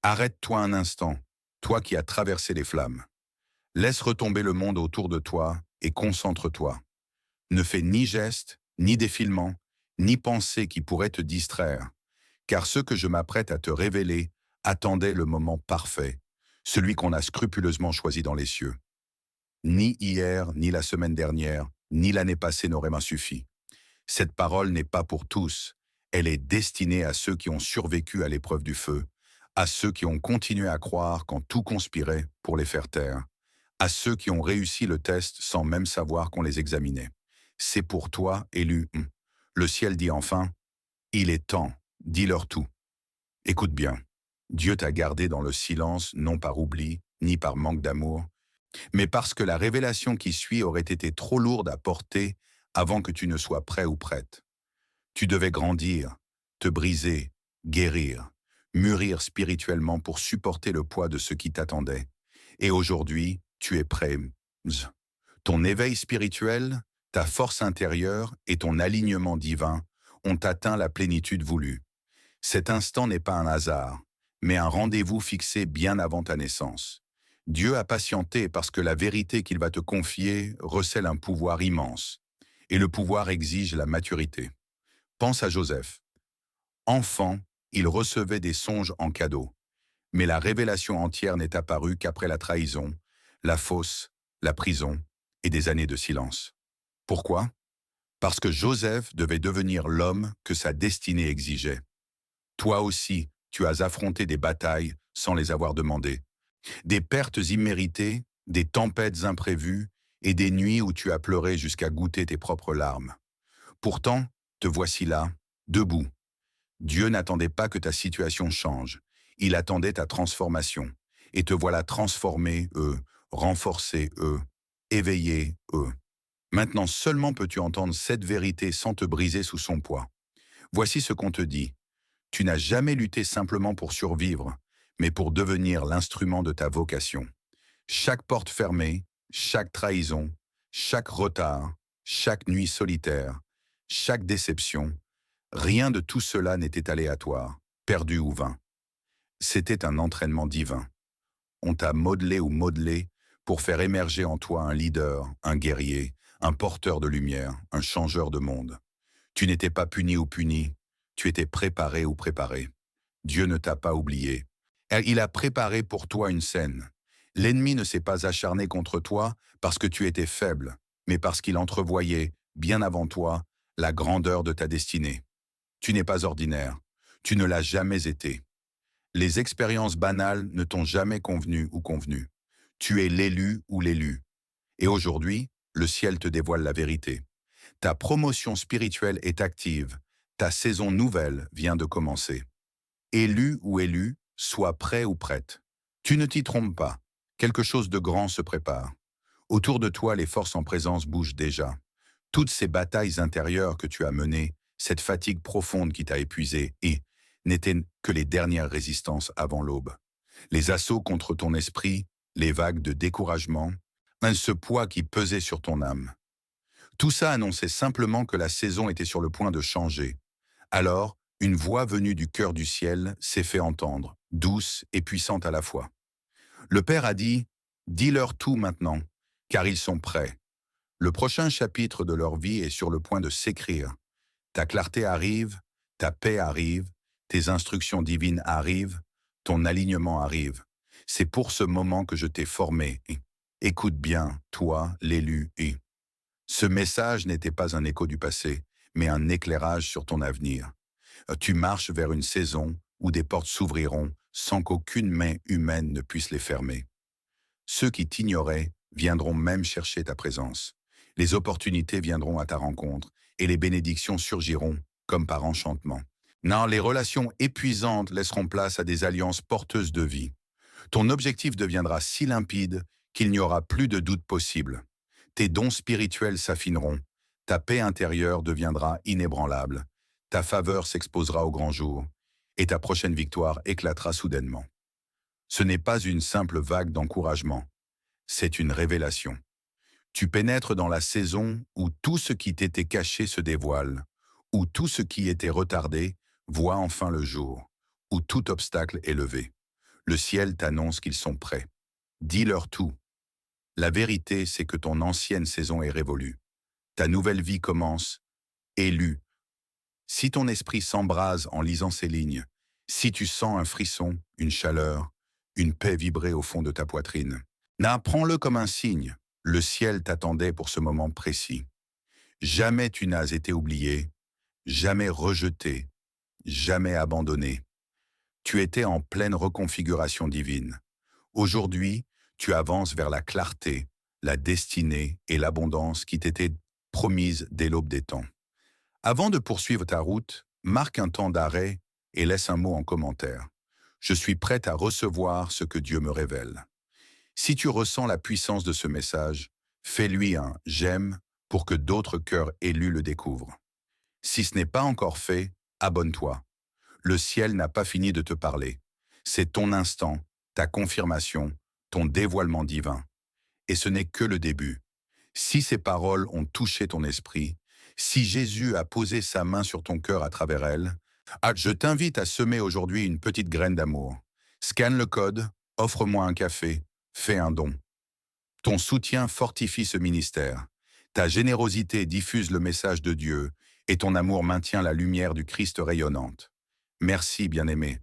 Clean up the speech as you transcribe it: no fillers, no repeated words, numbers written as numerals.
Arrête-toi un instant, toi qui as traversé les flammes. Laisse retomber le monde autour de toi et concentre-toi. Ne fais ni geste, ni défilement, ni pensée qui pourrait te distraire, car ce que je m'apprête à te révéler attendait le moment parfait, celui qu'on a scrupuleusement choisi dans les cieux. Ni hier, ni la semaine dernière, ni l'année passée n'auraient m'en suffi. Cette parole n'est pas pour tous, elle est destinée à ceux qui ont survécu à l'épreuve du feu, à ceux qui ont continué à croire quand tout conspirait pour les faire taire, à ceux qui ont réussi le test sans même savoir qu'on les examinait. C'est pour toi, élu. Le ciel dit enfin, il est temps, dis-leur tout. Écoute bien, Dieu t'a gardé dans le silence non par oubli, ni par manque d'amour, mais parce que la révélation qui suit aurait été trop lourde à porter avant que tu ne sois prêt ou prête. Tu devais grandir, te briser, guérir, mûrir spirituellement pour supporter le poids de ce qui t'attendait. Et aujourd'hui, tu es prêt. Ton éveil spirituel, ta force intérieure et ton alignement divin ont atteint la plénitude voulue. Cet instant n'est pas un hasard, mais un rendez-vous fixé bien avant ta naissance. Dieu a patienté parce que la vérité qu'il va te confier recèle un pouvoir immense. Et le pouvoir exige la maturité. Pense à Joseph. Enfant, il recevait des songes en cadeau. Mais la révélation entière n'est apparue qu'après la trahison, la fosse, la prison et des années de silence. Pourquoi? Parce que Joseph devait devenir l'homme que sa destinée exigeait. Toi aussi, tu as affronté des batailles sans les avoir demandées, des pertes imméritées, des tempêtes imprévues et des nuits où tu as pleuré jusqu'à goûter tes propres larmes. Pourtant, te voici là, debout. Dieu n'attendait pas que ta situation change, il attendait ta transformation. Et te voilà transformé, renforcé, éveillé, Maintenant seulement peux-tu entendre cette vérité sans te briser sous son poids. Voici ce qu'on te dit. Tu n'as jamais lutté simplement pour survivre, mais pour devenir l'instrument de ta vocation. Chaque porte fermée, chaque trahison, chaque retard, chaque nuit solitaire, chaque déception, rien de tout cela n'était aléatoire, perdu ou vain. C'était un entraînement divin. On t'a modelé ou modelé pour faire émerger en toi un leader, un guerrier, un porteur de lumière, un changeur de monde. Tu n'étais pas puni ou puni, tu étais préparé ou préparé. Dieu ne t'a pas oublié. Il a préparé pour toi une scène. L'ennemi ne s'est pas acharné contre toi parce que tu étais faible, mais parce qu'il entrevoyait, bien avant toi, la grandeur de ta destinée. Tu n'es pas ordinaire. Tu ne l'as jamais été. Les expériences banales ne t'ont jamais convenu ou convenu. Tu es l'élu ou l'élu. Et aujourd'hui, le ciel te dévoile la vérité. Ta promotion spirituelle est active. Ta saison nouvelle vient de commencer. Élu ou élu, sois prêt ou prête. Tu ne t'y trompes pas. Quelque chose de grand se prépare. Autour de toi, les forces en présence bougent déjà. Toutes ces batailles intérieures que tu as menées, cette fatigue profonde qui t'a épuisé n'étaient que les dernières résistances avant l'aube. Les assauts contre ton esprit, les vagues de découragement, ce poids qui pesait sur ton âme. Tout ça annonçait simplement que la saison était sur le point de changer. Alors, une voix venue du cœur du ciel s'est fait entendre, douce et puissante à la fois. Le Père a dit, « Dis-leur tout maintenant, car ils sont prêts. Le prochain chapitre de leur vie est sur le point de s'écrire. Ta clarté arrive, ta paix arrive, tes instructions divines arrivent, ton alignement arrive. C'est pour ce moment que je t'ai formé. Écoute bien, toi, l'élu. Ce message n'était pas un écho du passé, mais un éclairage sur ton avenir. Tu marches vers une saison où des portes s'ouvriront sans qu'aucune main humaine ne puisse les fermer. Ceux qui t'ignoraient viendront même chercher ta présence. Les opportunités viendront à ta rencontre et les bénédictions surgiront comme par enchantement. Non, les relations épuisantes laisseront place à des alliances porteuses de vie. Ton objectif deviendra si limpide qu'il n'y aura plus de doute possible. Tes dons spirituels s'affineront, ta paix intérieure deviendra inébranlable, ta faveur s'exposera au grand jour, et ta prochaine victoire éclatera soudainement. Ce n'est pas une simple vague d'encouragement, c'est une révélation. Tu pénètres dans la saison où tout ce qui t'était caché se dévoile, où tout ce qui était retardé voit enfin le jour, où tout obstacle est levé. Le ciel t'annonce qu'ils sont prêts. Dis-leur tout. La vérité, c'est que ton ancienne saison est révolue. Ta nouvelle vie commence, élu. Si ton esprit s'embrase en lisant ces lignes, si tu sens un frisson, une chaleur, une paix vibrer au fond de ta poitrine, prends-le comme un signe. Le ciel t'attendait pour ce moment précis. Jamais tu n'as été oublié, jamais rejeté, jamais abandonné. Tu étais en pleine reconfiguration divine. Aujourd'hui, tu avances vers la clarté, la destinée et l'abondance qui t'étaient promises dès l'aube des temps. Avant de poursuivre ta route, marque un temps d'arrêt et laisse un mot en commentaire. Je suis prête à recevoir ce que Dieu me révèle. Si tu ressens la puissance de ce message, fais-lui un « j'aime » pour que d'autres cœurs élus le découvrent. Si ce n'est pas encore fait, abonne-toi. Le ciel n'a pas fini de te parler. C'est ton instant, ta confirmation, ton dévoilement divin. Et ce n'est que le début. Si ces paroles ont touché ton esprit, si Jésus a posé sa main sur ton cœur à travers elles, je t'invite à semer aujourd'hui une petite graine d'amour. Scanne le code, offre-moi un café, fais un don. Ton soutien fortifie ce ministère. Ta générosité diffuse le message de Dieu et ton amour maintient la lumière du Christ rayonnante. Merci, bien-aimé.